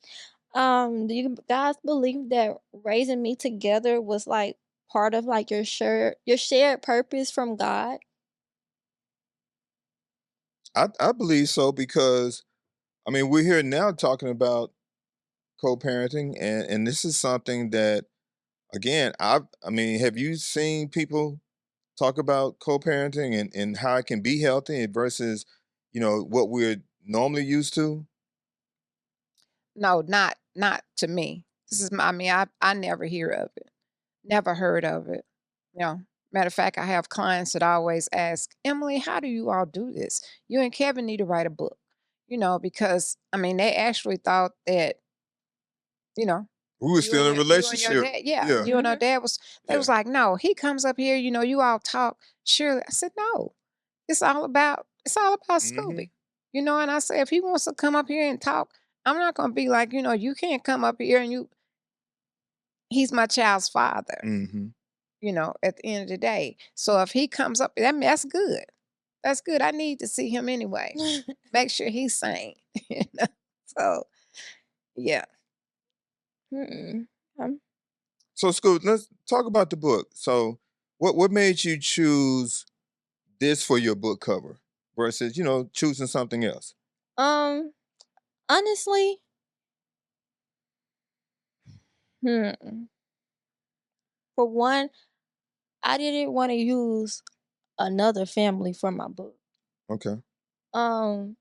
Speaker 2: Do you guys believe that raising me together was like part of like your shared purpose from God?
Speaker 1: I believe so because we're here now talking about co-parenting, and this is something that again have you seen people talk about co-parenting and how it can be healthy versus what we're normally used to?
Speaker 3: No, not to me. This is I never hear of it. Never heard of it. Matter of fact, I have clients that always ask, Emily, how do you all do this? You and Kevin need to write a book. Because they actually thought that, you know,
Speaker 1: We were still in a
Speaker 3: you and your
Speaker 1: relationship.
Speaker 3: dad, yeah,
Speaker 1: Yeah.
Speaker 3: you and our dad they
Speaker 1: Yeah.
Speaker 3: was like, no, he comes up here, you all talk. Surely. I said, no, it's all about
Speaker 1: hmm
Speaker 3: Scooby. And I said, if he wants to come up here and talk, I'm not gonna be like, you can't come up here and he's my child's father,
Speaker 1: hmm
Speaker 3: at the end of the day. So if he comes up, that's good. That's good. I need to see him anyway. Make sure he's sane. So yeah.
Speaker 2: Mm-mm. Um,
Speaker 1: So, Scoot, let's talk about the book. So, what made you choose this for your book cover versus choosing something else?
Speaker 2: um, honestly, hmm, for one, I didn't want to use another family for my book.
Speaker 1: Okay.
Speaker 2: Um,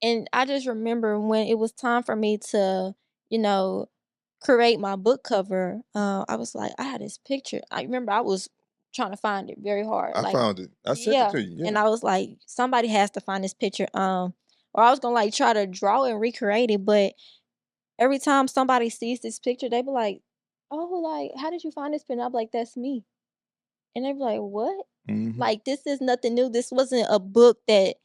Speaker 2: and I just remember when it was time for me to, you know, create my book cover. I was like, I had this picture. I remember I was trying to find it very hard.
Speaker 1: I
Speaker 2: Like,
Speaker 1: found it. I sent it
Speaker 2: yeah,
Speaker 1: to you.
Speaker 2: and
Speaker 1: Yeah.
Speaker 2: I was like, somebody has to find this picture. Or I was gonna like try to draw and recreate it, but every time somebody sees this picture, they be like, "Oh, like, how did you find this picture?" I'm like, "That's me," and they be like, "What?"
Speaker 1: hmm
Speaker 2: Like, this is nothing new. This wasn't a book that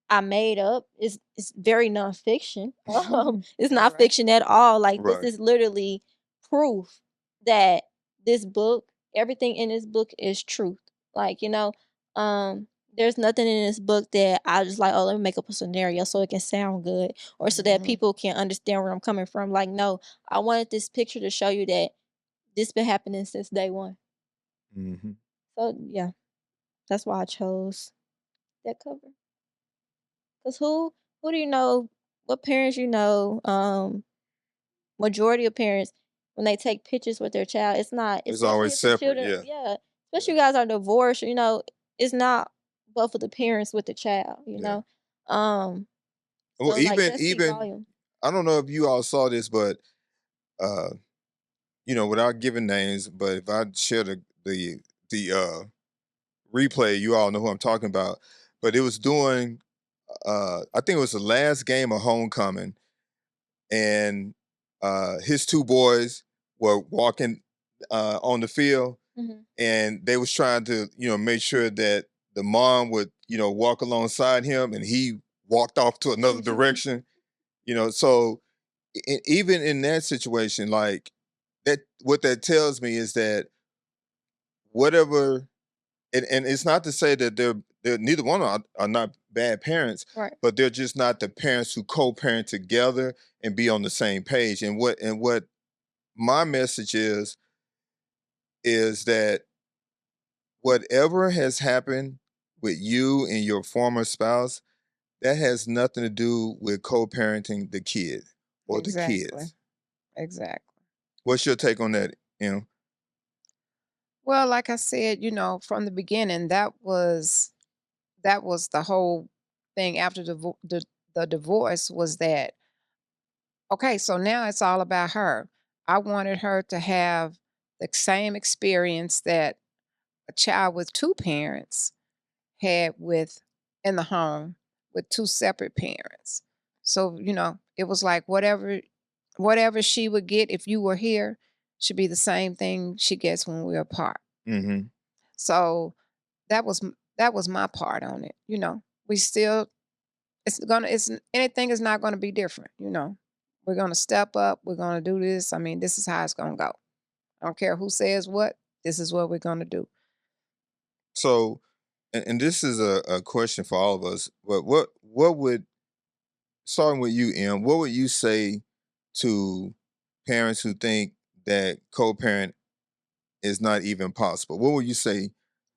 Speaker 2: I made up. It's very nonfiction. It's not
Speaker 3: Right.
Speaker 2: fiction at all. Like, this
Speaker 1: Right.
Speaker 2: is literally proof that this book, everything in this book is truth. Like, there's nothing in this book that I just like, oh, let me make up a scenario so it can sound good or so that
Speaker 3: Mhm.
Speaker 2: people can understand where I'm coming from. Like, no, I wanted this picture to show you that this been happening since day one.
Speaker 1: hmm
Speaker 2: So yeah, that's why I chose that cover. Cause who do you know? What parents you know? Majority of parents when they take pictures with their child, it's not,
Speaker 1: It's
Speaker 2: especially
Speaker 1: always
Speaker 2: if the
Speaker 1: separate.
Speaker 2: children,
Speaker 1: Yeah.
Speaker 2: yeah,
Speaker 1: Yeah.
Speaker 2: especially you guys are divorced. It's not both of the parents with the child.
Speaker 1: Yeah.
Speaker 2: Um,
Speaker 1: Well,
Speaker 2: so like that speak
Speaker 1: even
Speaker 2: volume.
Speaker 1: I don't know if you all saw this, but uh, without giving names, but if I share the replay, you all know who I'm talking about. But it was during I think it was the last game of homecoming, and his two boys were walking on the field, and they was trying to, make sure that the mom would, walk alongside him, and he walked off to another direction. So even in that situation, like that, what that tells me is that whatever, and it's not to say that they're neither one are not bad parents,
Speaker 2: Right.
Speaker 1: but they're just not the parents who co-parent together and be on the same page. And what my message is that whatever has happened with you and your former spouse, that has nothing to do with co-parenting the kid or the
Speaker 3: Exactly.
Speaker 1: kids.
Speaker 3: Exactly.
Speaker 1: What's your take on that?
Speaker 3: Well, like I said, from the beginning, that was the whole thing after the divorce was that, okay, so now it's all about her. I wanted her to have the same experience that a child with two parents had in the home with two separate parents. So, it was like whatever she would get if you were here should be the same thing she gets when we're apart.
Speaker 1: Mm-hmm.
Speaker 3: So that was my part on it. We still anything is not gonna be different. We're gonna step up. We're gonna do this. I mean, this is how it's gonna go. I don't care who says what. This is what we're gonna do.
Speaker 1: So, and this is a question for all of us, but what would, starting with you, what would you say to parents who think that co-parent is not even possible? What would you say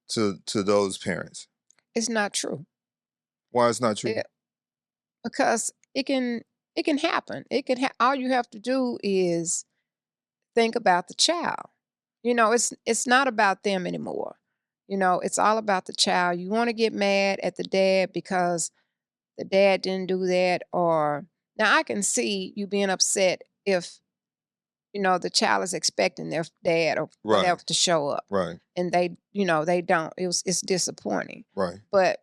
Speaker 1: to those parents?
Speaker 3: It's not true.
Speaker 1: Why it's not true?
Speaker 3: Because it can happen. All you have to do is think about the child. It's not about them anymore. It's all about the child. You want to get mad at the dad because the dad didn't do that, or now I can see you being upset if the child is expecting their dad or whatever to show up,
Speaker 1: Right.
Speaker 3: and they don't. It's disappointing.
Speaker 1: Right.
Speaker 3: But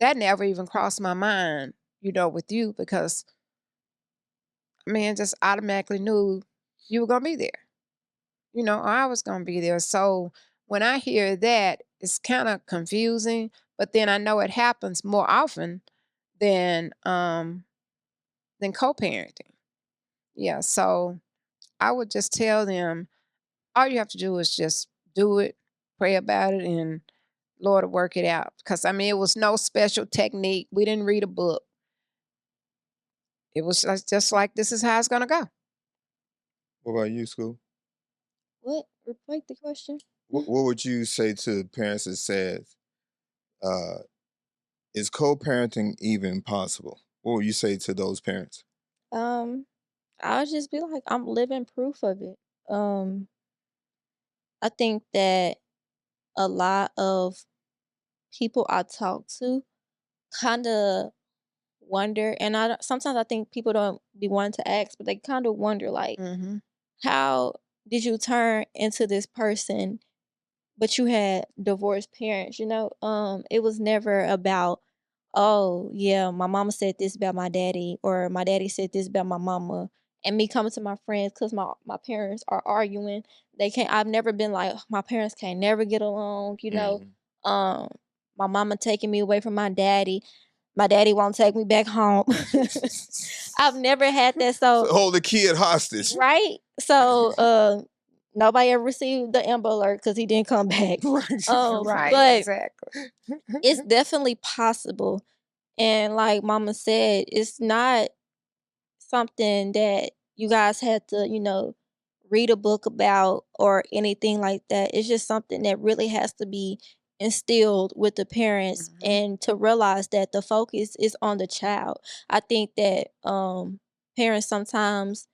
Speaker 3: that never even crossed my mind, with you, because I just automatically knew you were gonna be there. Or I was gonna be there. So when I hear that, it's kind of confusing. But then I know it happens more often than co-parenting. Yeah. So I would just tell them all you have to do is just do it, pray about it, and Lord will work it out. Because it was no special technique. We didn't read a book. It was just like this is how it's gonna go.
Speaker 1: What about you, School?
Speaker 2: What? Repeat the question.
Speaker 1: What would you say to parents that says, is co-parenting even possible? What would you say to those parents?
Speaker 2: I'll just be like, I'm living proof of it. Um, I think that a lot of people I talk to kind of wonder, and sometimes I think people don't be wanting to ask, but they kind of wonder, like,
Speaker 3: Mm-hmm.
Speaker 2: how did you turn into this person, but you had divorced parents? It was never about, oh yeah, my mama said this about my daddy, or my daddy said this about my mama, and me coming to my friends because my parents are arguing. They can't. I've never been like, my parents can't never get along. Um, my mama taking me away from my daddy. My daddy won't take me back home. I've never had that.
Speaker 1: So
Speaker 2: So
Speaker 1: hold the kid hostage.
Speaker 2: right. So nobody ever received the Amber Alert because he didn't come back.
Speaker 3: Right.
Speaker 2: But
Speaker 3: Exactly.
Speaker 2: it's definitely possible. And like Mama said, it's not something that you guys had to, read a book about or anything like that. It's just something that really has to be instilled with the parents,
Speaker 3: Mhm.
Speaker 2: and to realize that the focus is on the child. I think that parents sometimes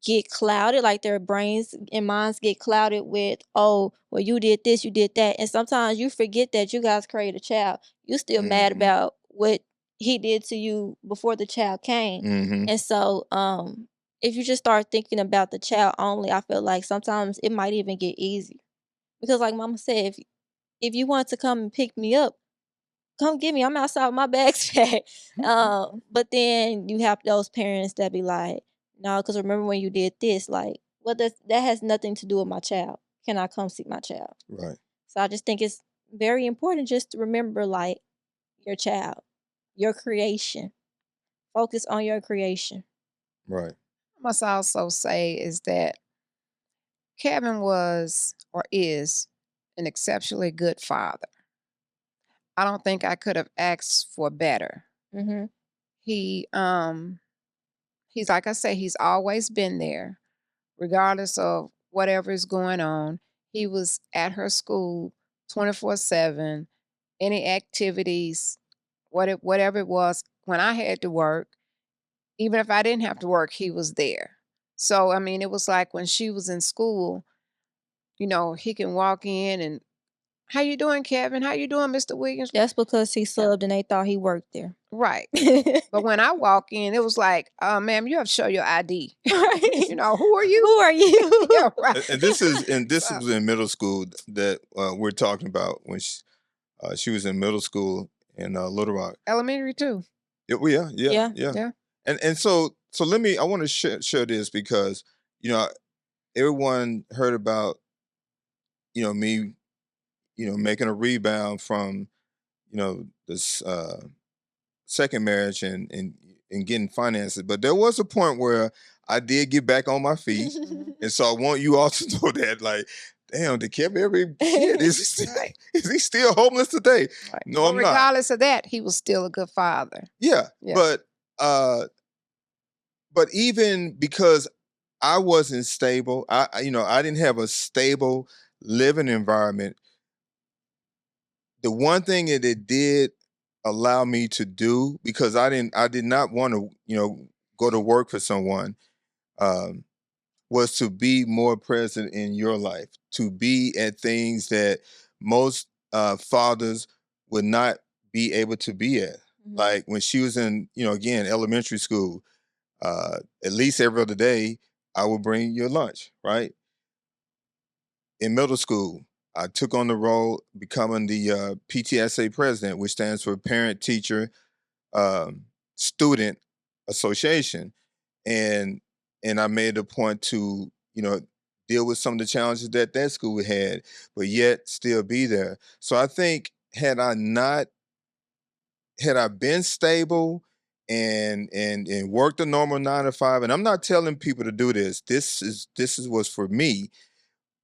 Speaker 2: get clouded, like their brains and minds get clouded with, oh, well, you did this, you did that. And sometimes you forget that you guys created a child. You still mad
Speaker 1: Mhm.
Speaker 2: about what he did to you before the child came.
Speaker 1: Mm-hmm.
Speaker 2: And so if you just start thinking about the child only, I feel like sometimes it might even get easier. Because like Mama said, if you want to come and pick me up, come get me. I'm outside with my bags packed. But then you have those parents that be like, no, because remember when you did this, like, well, that has nothing to do with my child. Can I come see my child?
Speaker 1: Right.
Speaker 2: So I just think it's very important just to remember, like, your child, your creation. Focus on your creation.
Speaker 1: Right.
Speaker 3: I must also say is that Kevin was or is an exceptionally good father. I don't think I could have asked for better.
Speaker 2: Mm-hmm.
Speaker 3: He's like I say, he's always been there, regardless of whatever is going on. He was at her school 24/7, any activities, whatever it was. When I had to work, even if I didn't have to work, he was there. So, I mean, it was like when she was in school, he can walk in and, "How you doing, Kevin? How you doing, Mr. Williams?"
Speaker 2: That's because he subbed and they thought he worked there.
Speaker 3: Right. But when I walk in, it was like, "Ma'am, you have to show your ID."
Speaker 2: Right.
Speaker 3: Who are you?
Speaker 2: Who are you?
Speaker 3: Yeah, right.
Speaker 1: And this
Speaker 3: So,
Speaker 1: was in middle school that we're talking about when she was in middle school in Little Rock.
Speaker 3: elementary too.
Speaker 1: Yeah.
Speaker 3: Yeah.
Speaker 1: And so I want to share this because everyone heard about me making a rebound from this second marriage and getting finances, but there was a point where I did get back on my feet, and so I want you all to know that, like, damn, did Kevin ever shit?
Speaker 3: Right.
Speaker 1: Is he still homeless today?
Speaker 3: Right.
Speaker 1: No,
Speaker 3: But
Speaker 1: I'm not.
Speaker 3: regardless of that, he was still a good father.
Speaker 1: Yeah,
Speaker 3: Yeah.
Speaker 1: but even because I wasn't stable, I didn't have a stable living environment. The one thing that it did allow me to do, because I did not want to, go to work for someone, um, was to be more present in your life, to be at things that most fathers would not be able to be at.
Speaker 2: Mhm.
Speaker 1: Like when she was in, again, elementary school, at least every other day, I would bring your lunch, right? In middle school, I took on the role becoming the PTSA president, which stands for Parent Teacher Student Association, and I made a point to deal with some of the challenges that school had, but yet still be there. So I think had I been stable and worked a normal 9 to 5, and I'm not telling people to do this. This is what's for me.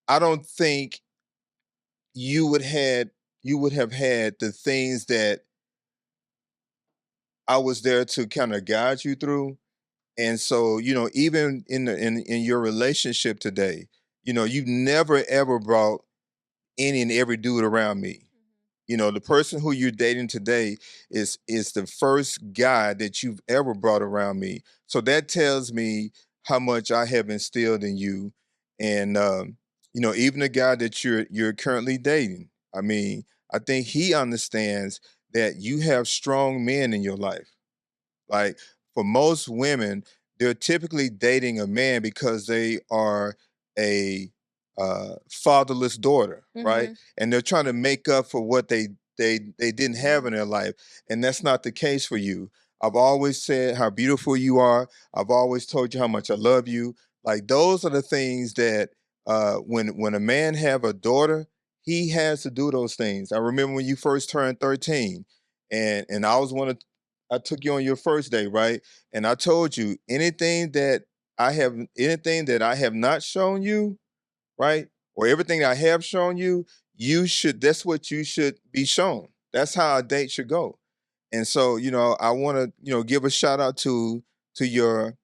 Speaker 1: I don't think you would have had the things that I was there to kind of guide you through. And so, even in your relationship today, you've never ever brought any and every dude around me. The person who you're dating today is the first guy that you've ever brought around me. So that tells me how much I have instilled in you. And even the guy that you're currently dating, I mean, I think he understands that you have strong men in your life. Like, for most women, they're typically dating a man because they are a fatherless daughter, right? And they're trying to make up for what they didn't have in their life, and that's not the case for you. I've always said how beautiful you are. I've always told you how much I love you. Like, those are the things that when a man have a daughter, he has to do those things. I remember when you first turned 13, and I took you on your first day, right? And I told you anything that I have not shown you, right? Or everything I have shown you, that's what you should be shown. That's how a date should go. And so, I want to, give a shout out to your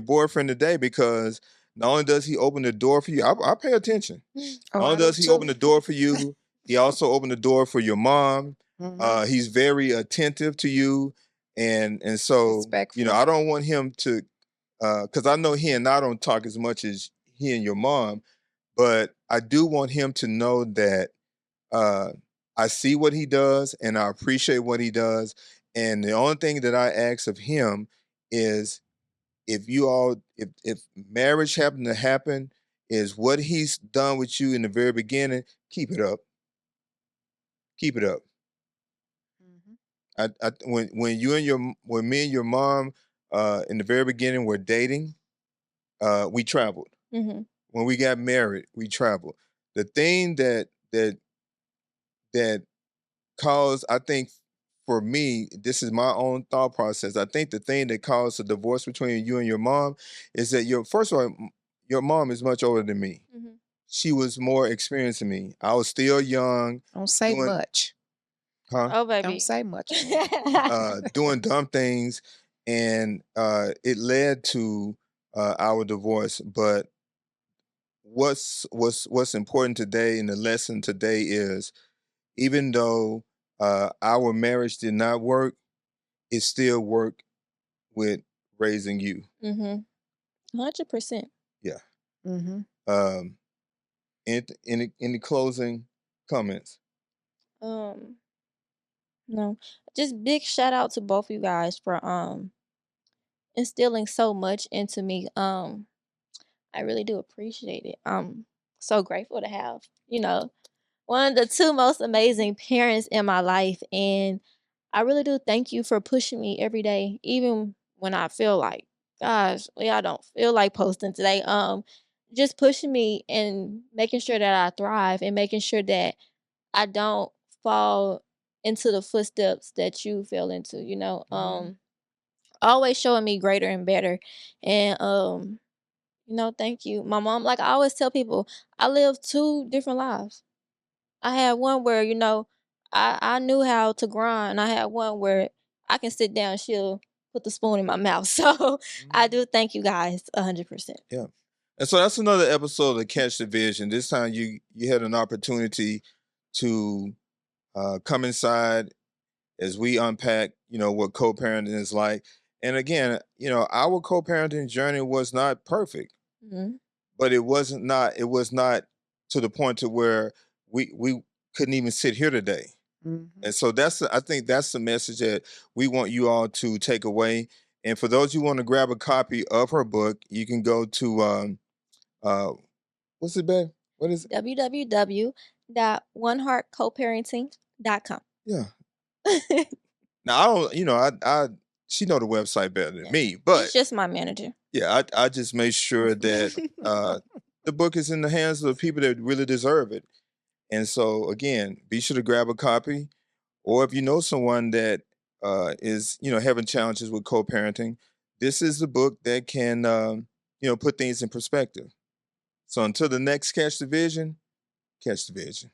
Speaker 1: boyfriend today, because not only does he open the door for you, I pay attention.
Speaker 3: Oh,
Speaker 1: Not
Speaker 3: I
Speaker 1: only
Speaker 3: do
Speaker 1: does he open
Speaker 3: too.
Speaker 1: the door for you, he also opened the door for your mom.
Speaker 3: Mhm.
Speaker 1: He's very attentive to you, and so
Speaker 3: Respectful.
Speaker 1: I don't want him to, because I know he and I don't talk as much as he and your mom, but I do want him to know that uh, I see what he does and I appreciate what he does. And the only thing that I ask of him is, if marriage happened to happen, is what he's done with you in the very beginning, keep it up. Keep it up. When when me and your mom in the very beginning were dating, we traveled.
Speaker 2: Mm-hmm.
Speaker 1: When we got married, we traveled. The thing that caused, I think, for me, this is my own thought process. I think the thing that caused the divorce between you and your mom is that first of all, your mom is much older than me.
Speaker 2: Mm-hmm.
Speaker 1: She was more experienced than me. I was still young.
Speaker 3: Don't say
Speaker 1: doing,
Speaker 3: much.
Speaker 1: huh?
Speaker 2: Oh,
Speaker 3: Don't
Speaker 2: baby.
Speaker 3: say much.
Speaker 1: Doing dumb things, and it led to our divorce. But what's important today, and the lesson today is, even though our marriage did not work, it still worked with raising you.
Speaker 2: Mm-hmm. 100%.
Speaker 1: Yeah.
Speaker 3: Mm-hmm.
Speaker 1: Any closing comments?
Speaker 2: No. Just big shout out to both you guys for instilling so much into me. I really do appreciate it. I'm so grateful to have, one of the two most amazing parents in my life. And I really do thank you for pushing me every day, even when I feel like, gosh, I don't feel like posting today. Just pushing me and making sure that I thrive and making sure that I don't fall into the footsteps that you fell into, always showing me greater and better. And thank you. My mom, like I always tell people, I live two different lives. I had one where, I knew how to grind. I had one where I can sit down, she'll put the spoon in my mouth. So I do thank you guys 100%.
Speaker 1: Yeah. And so that's another episode of Catch the Vision. This time you had an opportunity to come inside as we unpack, what co-parenting is like. And again, our co-parenting journey was not perfect,
Speaker 2: Mhm.
Speaker 1: but it was not to the point to where we couldn't even sit here today.
Speaker 3: Mm-hmm.
Speaker 1: And so I think that's the message that we want you all to take away. And for those who want to grab a copy of her book, you can go to what's it, babe? What is it?
Speaker 2: www.oneheartcoparenting.com.
Speaker 1: Yeah. Now I don't, she know the website better than me, but
Speaker 2: She's just my manager.
Speaker 1: yeah, I just make sure that the book is in the hands of the people that really deserve it. And so again, be sure to grab a copy, or if you know someone that is having challenges with co-parenting, this is the book that can put things in perspective. So until the next Catch the Vision, catch the vision.